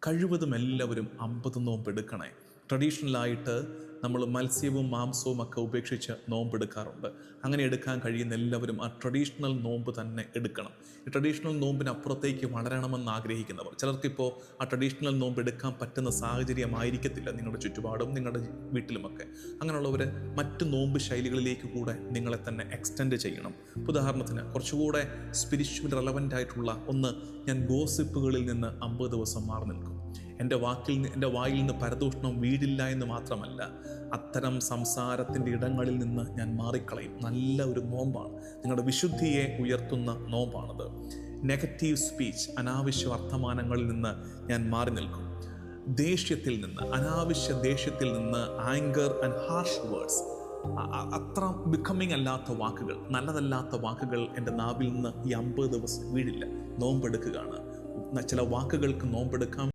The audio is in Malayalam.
കഴിവതും എല്ലാവരും 50 നോമ്പെടുക്കണേ. ട്രഡീഷണലായിട്ട് നമ്മൾ മത്സ്യവും മാംസവും ഒക്കെ ഉപേക്ഷിച്ച് നോമ്പെടുക്കാറുണ്ട്. അങ്ങനെ എടുക്കാൻ കഴിയുന്ന എല്ലാവരും ആ ട്രഡീഷണൽ നോമ്പ് തന്നെ എടുക്കണം. ഈ ട്രഡീഷണൽ നോമ്പിനപ്പുറത്തേക്ക് വളരണമെന്ന് ആഗ്രഹിക്കുന്നവർ, ചിലർക്കിപ്പോൾ ആ ട്രഡീഷണൽ നോമ്പ് എടുക്കാൻ പറ്റുന്ന സാഹചര്യമായിരിക്കത്തില്ല നിങ്ങളുടെ ചുറ്റുപാടും നിങ്ങളുടെ വീട്ടിലുമൊക്കെ. അങ്ങനെയുള്ളവർ മറ്റ് നോമ്പ് ശൈലികളിലേക്ക് കൂടെ നിങ്ങളെ തന്നെ എക്സ്റ്റെൻഡ് ചെയ്യണം. ഉദാഹരണത്തിന് കുറച്ചുകൂടെ സ്പിരിച്വൽ റെലവൻ്റ് ആയിട്ടുള്ള ഒന്ന്, ഞാൻ ഗോസിപ്പുകളിൽ നിന്ന് 50 ദിവസം മാറി നിൽക്കും. എൻ്റെ വായിൽ നിന്ന് പരദൂഷണം വീടില്ല എന്ന് മാത്രമല്ല, അത്തരം സംസാരത്തിൻ്റെ ഇടങ്ങളിൽ നിന്ന് ഞാൻ മാറിക്കളയും. നല്ല ഒരു നോമ്പാണ്, നിങ്ങളുടെ വിശുദ്ധിയെ ഉയർത്തുന്ന നോമ്പാണത്. നെഗറ്റീവ് സ്പീച്ച്, അനാവശ്യ വർത്തമാനങ്ങളിൽ നിന്ന് ഞാൻ മാറി നിൽക്കും. ദേഷ്യത്തിൽ നിന്ന്, അനാവശ്യ ദേഷ്യത്തിൽ നിന്ന്, ആങ്കർ ആൻഡ് ഹാർഷ് വേർഡ്സ്, അത്ര ബിക്കമിങ് അല്ലാത്ത വാക്കുകൾ, നല്ലതല്ലാത്ത വാക്കുകൾ എൻ്റെ നാവിൽ നിന്ന് ഈ 50 ദിവസം വീഴില്ല. നോമ്പെടുക്കുകയാണ്. ചില വാക്കുകൾക്ക് നോമ്പെടുക്കാം